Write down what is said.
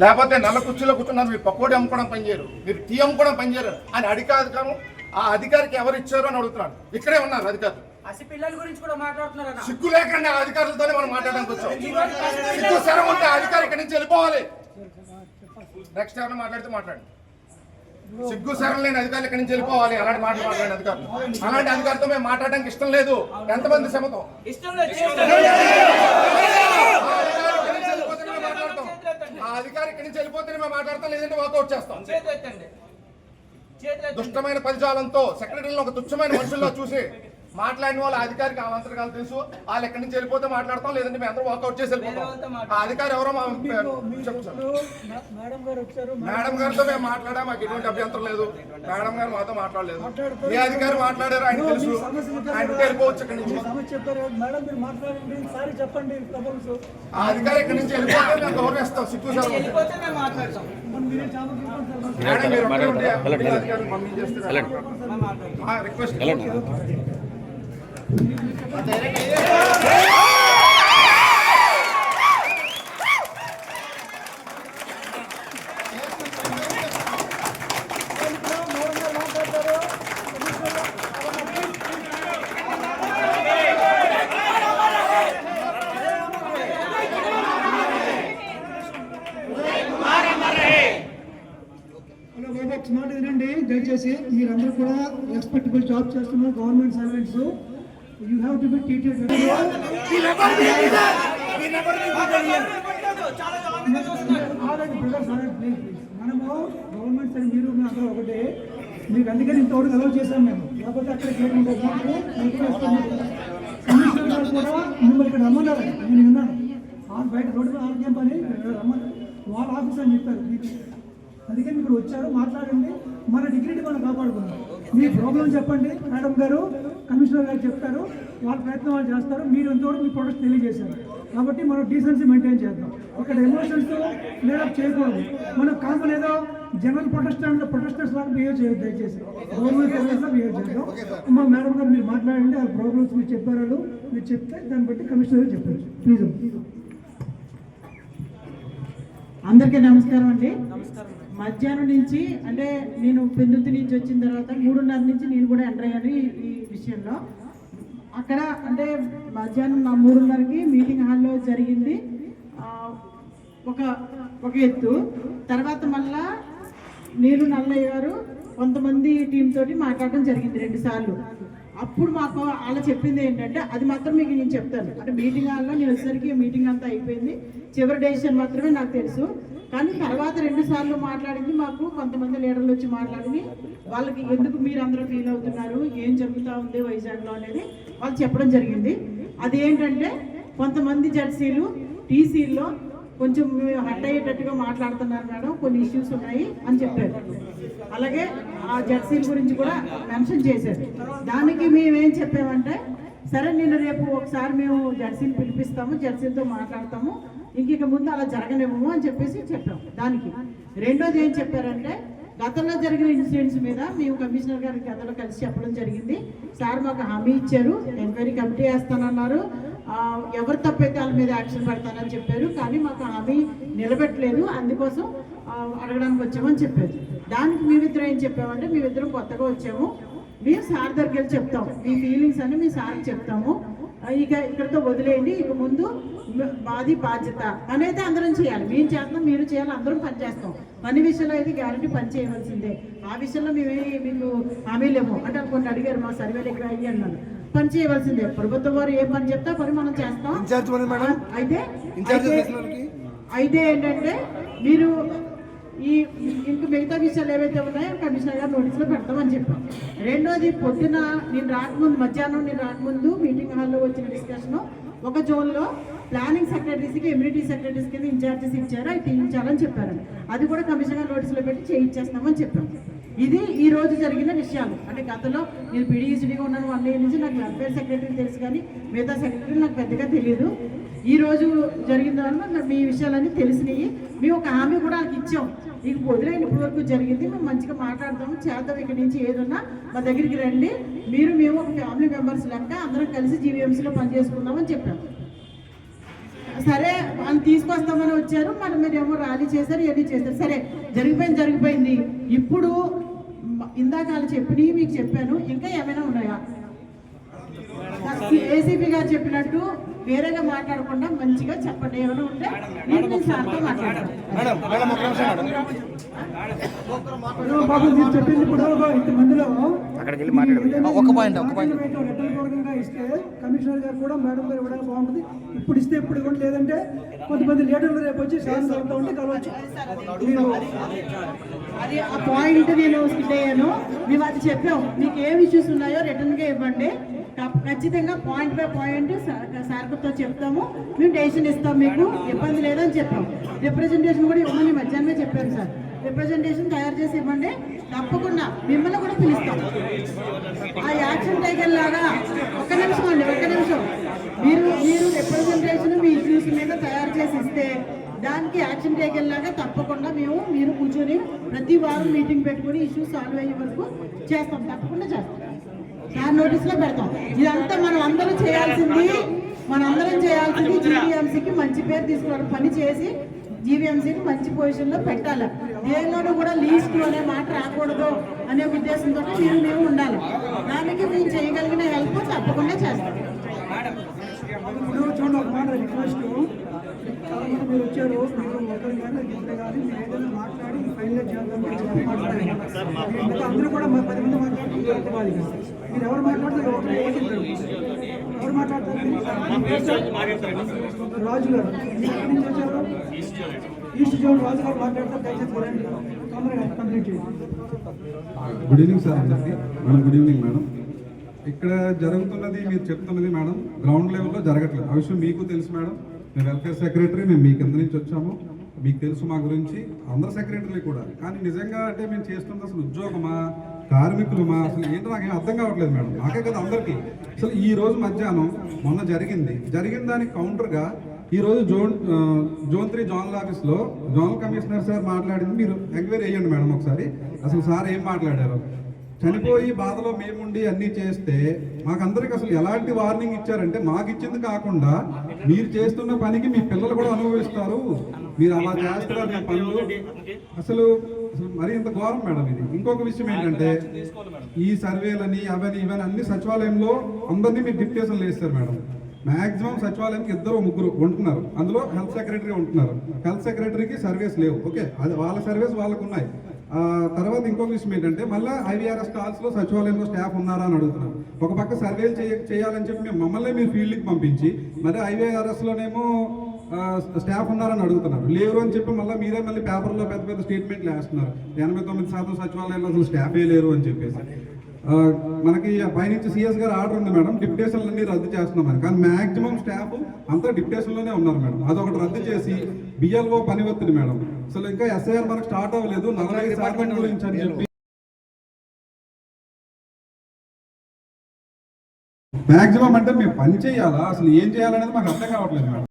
లేకపోతే నల్ల కుర్చీలో కూర్చున్నారు, మీరు పకోడీ అమ్ముకోవడం పనిచేయరు, మీరు టీ అమ్ముకోవడం పనిచేయరు అని అధికారం ఆ అధికారికి ఎవరు ఇచ్చారు అని అడుగుతున్నాను. ఇక్కడే ఉన్నారు అధికారులు. పిల్లల గురించి కూడా మాట్లాడుతున్నారు. సిగ్గు లేకుండా అధికారులతోనే మనం మాట్లాడడానికి వచ్చాం. సిగ్గు సరం ఉంటే అధికారి ఇక్కడి నుంచి వెళ్ళిపోవాలి. నెక్స్ట్ ఎవరైనా మాట్లాడితే మాట్లాడండి. సిగ్గు సరం లేని అధికారులు ఇక్కడి నుంచి వెళ్ళిపోవాలి. అలాంటి మాటలు మాట్లాడిన అధికారులు, అలాంటి అధికారితో మేము మాట్లాడడానికి ఇష్టం లేదు. ఎంతమంది శ్రమతో ఆ అధికారి ఇక్కడి నుంచి వెళ్ళిపోతేనే మేము మాట్లాడతాం, లేదంటే వాకౌట్ చేస్తాం. దుష్టమైన పదజాలంతో సెక్రటరీలను ఒక తుచ్చమైన మనుషుల్లో చూసి మాట్లాడిన వాళ్ళు అధికారికి ఆ మంత్రకాలు తెలుసు. వాళ్ళు ఎక్కడి నుంచి వెళ్ళిపోతే మాట్లాడతాం, లేదంటే మేము అందరూ వాకౌట్ చేసి వెళ్ళిపోతాం. ఆ అధికారి ఎవరో మేడం గారితో మేము మాట్లాడా, మాకు ఎటువంటి అభ్యంతరం లేదు. మేడం గారు మాతో మాట్లాడలేదు. ఏ అధికారి మాట్లాడారు ఆయన తెలుసు, ఆయన వెళ్ళిపోవచ్చు ఇక్కడి నుంచి. ఆ అధికారి ఇక్కడి నుంచి వెళ్ళిపోతే మేము గౌరవిస్తాం. సిగ్గు సార్ రిక్వెస్ట్ మాట వినండి దయచేసి. మీరందరూ కూడా రెస్పెక్టబుల్ జాబ్ చేస్తున్నారు, government servants. You have to be treated మనము గవర్నమెంట్ సైడ్ మీరు అందరూ ఒకటే. మీకు అందుకని ఇంతవరకు అలౌ చేశాం మేము, లేకపోతే అక్కడ కమిషనర్ గారు కూడా మిమ్మల్ని ఇక్కడ రమ్మన్నారు. నేను విన్నాను బయట రోడ్డు ఆరోగ్యం పని రమ్మన్నారు, వాళ్ళ ఆఫీస్ అని చెప్పారు. అందుకని ఇక్కడ వచ్చారు, మాట్లాడండి. మన డిగ్రీని మనం కాపాడుకున్నాం. మీ ప్రాబ్లం చెప్పండి, మేడం గారు కమిషనర్ గారు చెప్తారు, వాళ్ళ ప్రయత్నం వాళ్ళు చేస్తారు. మీరు ఎంతవరకు మీ ప్రొడక్ట్ తెలియజేశారు కాబట్టి మనం డీసెన్సీ మెయింటైన్ చేద్దాం. ఇక్కడ ఎమోషన్స్ లేడప్ చేయకూడదు. మనం కామన్ ఏదో జనరల్ ప్రొటెస్టర్స్ లాగా బిహేవ్ చేయదు. దయచేసి గవర్నమెంట్ సర్వీస్లో బిహేవ్ చేద్దాం. మా మేడం గారు మీరు మాట్లాడండి, ఆ ప్రాబ్లమ్స్ మీరు చెప్పారు, మీరు చెప్తే దాన్ని బట్టి కమిషనర్ గారు చెప్పచ్చు. ప్లీజ్. అందరికీ నమస్కారం అండి. మధ్యాహ్నం నుంచి అంటే నేను పెందుర్తి నుంచి వచ్చిన తర్వాత 3:30 నుంచి నేను కూడా ఎంటర్ అయ్యాను ఈ విషయంలో. అక్కడ అంటే మధ్యాహ్నం 3:30కి మీటింగ్ హాల్లో జరిగింది ఒక ఎత్తు. తర్వాత మళ్ళా నీరు నల్లయ్య గారు కొంతమంది టీం తోటి మాట్లాడడం జరిగింది 2 సార్లు. అప్పుడు మాకు అలా చెప్పింది ఏంటంటే, అది మాత్రం మీకు నేను చెప్తాను. అంటే మీటింగ్ హాల్లో నేను వచ్చేసరికి మీటింగ్ అంతా అయిపోయింది, చివరి డెసిషన్ మాత్రమే నాకు తెలుసు. కానీ తర్వాత 2 సార్లు మాట్లాడింది మాకు కొంతమంది లీడర్లు వచ్చి మాట్లాడింది. వాళ్ళకి ఎందుకు మీరు అందరూ ఫీల్ అవుతున్నారు, ఏం జరుగుతూ ఉంది వైజాగ్లో అనేది వాళ్ళు చెప్పడం జరిగింది. అదేంటంటే కొంతమంది జడ్సీలు టీసీల్లో కొంచెం హట్ అయ్యేటట్టుగా మాట్లాడుతున్నారు మేడం, కొన్ని ఇష్యూస్ ఉన్నాయి అని చెప్పారు. అలాగే ఆ జడ్సీల గురించి కూడా మెన్షన్ చేశారు. దానికి మేమేం చెప్పామంటే, సరే నేను రేపు ఒకసారి మేము జడ్సీని పిలిపిస్తాము, జడ్సీలతో మాట్లాడతాము, ఇంక ముందు అలా జరగనివ్వము అని చెప్పేసి చెప్పాం. దానికి రెండోది ఏం చెప్పారంటే, గతంలో జరిగిన ఇన్సిడెంట్స్ మీద మేము కమిషనర్ గారికి గతంలో కలిసి చెప్పడం జరిగింది. సార్ మాకు హామీ ఇచ్చారు, ఎంక్వైరీ కమిటీ వేస్తానన్నారు, ఎవరు తప్పైతే వాళ్ళ మీద యాక్షన్ పెడతానని చెప్పారు. కానీ మాకు హామీ నిలబెట్టలేదు, అందుకోసం అడగడానికి వచ్చామని చెప్పారు. దానికి మేమిద్దరం ఏం చెప్పామంటే, మేమిద్దరం కొత్తగా వచ్చాము, మేము సార్ దగ్గరికి వెళ్ళి చెప్తాం, మీ ఫీలింగ్స్ అన్ని మీ సార్కి చెప్తాము, ఇక ఇక్కడితో వదిలేయండి, ఇక ముందు మాది బాధ్యత అనేది అందరం చేయాలి. మేము చేస్తాం, మీరు చేయాలి, అందరం పని చేస్తాం. పని విషయంలో అయితే గ్యారంటీ పని చేయవలసిందే. ఆ విషయంలో మేమే మీకు హామీలేమో అంటే కొన్ని అడిగారు, మా సర్వేలు ఇక్కడ అయ్యి అన్నాను, పని చేయవలసిందే. ప్రభుత్వం వారు ఏ పని చెప్తా పని మనం చేస్తాం. అయితే ఏంటంటే మీరు ఇంక మిగతా విషయాలు ఏవైతే ఉన్నాయో కమిషనర్ గారు నోటీసులో పెడతామని చెప్పాం. రెండోది పొద్దున నేను రాకముందు, మధ్యాహ్నం నేను రాకముందు మీటింగ్ హాల్లో వచ్చిన డిస్కషన్, ఒక జోన్లో ప్లానింగ్ సెక్రటరీస్కి ఎమ్యూనిటీ సెక్రటరీస్ కింద ఇన్ఛార్జెస్ ఇచ్చారు, అవి తీయించాలని చెప్పారు. అది కూడా కమిషనర్ నోటీసులో పెట్టి చేయించేస్తామని చెప్పాం. ఇది ఈ రోజు జరిగిన విషయాలు. అంటే గతంలో నేను పీడీసీడీగా ఉన్నాను 1 year నుంచి, నాకు వెల్ఫేర్ సెక్రటరీ తెలుసు, కానీ మిగతా సెక్రటరీ నాకు పెద్దగా తెలియదు. ఈ రోజు జరిగిన దానివల్ల మీ విషయాలన్నీ తెలిసినాయి. మేము ఒక హామీ కూడా నాకు ఇచ్చాం, మీకు వదిలేని ఇప్పటి వరకు జరిగింది, మేము మంచిగా మాట్లాడతాము, చేద్దాం, ఇక్కడి నుంచి ఏదన్నా మా దగ్గరికి రండి, మేము ఒక ఫ్యామిలీ మెంబర్స్ లెక్క అందరం కలిసి జీవీఎంసీలో పనిచేసుకుందామని చెప్పాము. సరే వాళ్ళు తీసుకొస్తామని వచ్చారు, మరి మీరేమో ర్యాలీ చేశారు, ఇవన్నీ చేశారు. సరే జరిగిపోయింది. ఇప్పుడు ఇందాక వాళ్ళు చెప్పినవి మీకు చెప్పాను, ఇంకా ఏమైనా ఉన్నాయా? ఏసీపీ గారు చెప్పినట్టు వేరేగా మాట్లాడకుండా మంచిగా చెప్పండి. ఏమైనా ఉంటే నేను సార్తో మాట్లాడతాను. బాబు మీరు చెప్పింది ఇప్పుడు ఇంతమందిలో ఒక పాయింట్ ఇస్తే కమిషనర్ గారు కూడా మేడం గారు ఇవ్వడానికి బాగుంటుంది. ఇప్పుడు ఇస్తే ఇప్పుడు ఇవ్వండి, లేదంటే కొంతమంది లీడర్లు రేపు వచ్చి శాసన సభలో ఉంటే కలవచ్చు. అది ఆ పాయింట్ నేను స్కిట్ అయ్యాను. మేము అది చెప్పాం, మీకు ఏం ఇష్యూస్ ఉన్నాయో రిటర్న్గా ఇవ్వండి, ఖచ్చితంగా పాయింట్ బై పాయింట్ సార్తో చెప్తాము, మేము డెసిషన్ ఇస్తాం, మీకు ఇబ్బంది లేదని చెప్పాం. రిప్రజెంటేషన్ కూడా ఇవ్వమని మధ్యాహ్నమే చెప్పాను సార్. రిప్రజెంటేషన్ తయారు చేసి ఇవ్వండి, తప్పకుండా మిమ్మల్ని కూడా పిలుస్తాం. ఆ యాక్షన్ టైగర్ లాగా ఒక్క నిమిషం మీరు రిప్రజెంటేషన్ మీ ఇష్యూస్ మీద తయారు చేసి ఇస్తే దానికి యాక్షన్ టేకన్ లాగా తప్పకుండా మీరు కూర్చొని ప్రతి వారం మీటింగ్ పెట్టుకుని ఇష్యూస్ సాల్వ్ అయ్యే వరకు చేస్తాం, తప్పకుండా చేస్తాం. సార్ నోటీస్లో పెడతాం. ఇదంతా మనం అందరం చేయాల్సింది జీవీఎంసీకి మంచి పేరు తీసుకోవడం, పని చేసి జీవీఎంసీకి మంచి పొజిషన్లో పెట్టాలి. దేనిలోనూ కూడా లీస్ట్ అనే మాట రాకూడదు అనే ఉద్దేశంతో మేము ఉండాలి. దానికి మేము చేయగలిగిన హెల్ప్ తప్పకుండా చేస్తాం. ఇప్పుడు చూడండి, ఒక మాట రిక్వెస్ట్, చాలా మంది మీరు వచ్చారు, మీరు ఒకరు కానీ ఇద్దరు కానీ మీరు ఏదైనా మాట్లాడి ఫైనల్ చేద్దాం మాట్లాడారు. అందరూ కూడా 10 మంది మాట్లాడుతున్నారు. మీరు ఎవరు మాట్లాడతారు? ఎవరు మాట్లాడతారు? రాజు గారు ఎక్కడి నుంచి వచ్చారు? ఈస్ట్ జోన్ రాజు గారు మాట్లాడతారు. దయచేసి తొందరగా కంప్లీట్ చేయండి. గుడ్ ఈవినింగ్ సార్ అందరికీ. Good evening madam. ఇక్కడ జరుగుతున్నది మీరు చెప్తున్నది మేడం గ్రౌండ్ లెవెల్లో జరగట్లేదు. ఆ విషయం మీకు తెలుసు మేడం. మేము వెల్ఫేర్ సెక్రటరీ, మేము మీ కింద నుంచి వచ్చాము, మీకు తెలుసు మా గురించి, అందరు సెక్రటరీలు కూడా. కానీ నిజంగా అంటే మేము చేస్తున్నది అసలు ఉద్యోగమా, కార్మికులమా, అసలు ఏంటో నాకేం అర్థం కావట్లేదు మేడం. నాకే కదా అందరికీ. అసలు ఈ రోజు మధ్యాహ్నం మొన్న జరిగిన దానికి కౌంటర్గా ఈరోజు జోన్ 3 జోనల్ ఆఫీస్లో జోనల్ కమిషనర్ సార్ మాట్లాడింది మీరు ఎంక్వైరీ చేయండి మేడం ఒకసారి. అసలు సార్ ఏం మాట్లాడారు? చనిపోయి బాధలో మేముండి అన్నీ చేస్తే మాకందరికి అసలు ఎలాంటి వార్నింగ్ ఇచ్చారంటే, మాకు ఇచ్చింది కాకుండా మీరు చేస్తున్న పనికి మీ పిల్లలు కూడా అనుభవిస్తారు, మీరు అలా చేస్తున్నారు మీ పనులు. అసలు మరి ఇంత ఘోరం మేడం ఇది. ఇంకొక విషయం ఏంటంటే, ఈ సర్వేలని ఇవన్నీ అన్ని సచివాలయంలో అందరినీ మీరు డిప్యూటేషన్లు వేస్తారు మేడం. మ్యాక్సిమం సచివాలయంకి 2-3 ఉంటున్నారు, అందులో హెల్త్ సెక్రటరీ ఉంటున్నారు. హెల్త్ సెక్రటరీకి సర్వేస్ లేవు, ఓకే, అది వాళ్ళ సర్వేస్ వాళ్ళకు ఉన్నాయి. తర్వాత ఇంకొక విషయం ఏంటంటే, మళ్ళీ ఐవీఆర్ఎస్ కాల్స్లో సచివాలయంలో స్టాఫ్ ఉన్నారా అని అడుగుతున్నారు. ఒక పక్క సర్వేలు చేయాలని చెప్పి మమ్మల్ని మీరు ఫీల్డ్కి పంపించి, మరి ఐవీఆర్ఎస్లోనేమో స్టాఫ్ ఉన్నారని అడుగుతున్నారు. లేరు అని చెప్పి మీరే మళ్ళీ పేపర్లో పెద్ద స్టేట్మెంట్లు వేస్తున్నారు. 89% సచివాలయంలో అసలు స్టాఫే లేరు అని చెప్పేసి. మనకి పైనుంచి సిఎస్ గారు ఆర్డర్ ఉంది మేడం, డిప్యూటేషన్లన్నీ రద్దు చేస్తున్నామని. కానీ మ్యాక్సిమం స్టాఫ్ అంతా డిప్యూటేషన్లోనే ఉన్నారు మేడం. అదొకటి రద్దు చేసి బిఎల్ఓ పని ఒత్తిడి మేడం. అసలు ఇంకా ఎస్ఐఆర్ మనకు స్టార్ట్ అవ్వలేదు, 40% గురించి అని చెప్పి మ్యాక్సిమం అంటే మేము పని చేయాలా, అసలు ఏం చేయాలనేది మాకు అర్థం కావట్లేదు మేడం.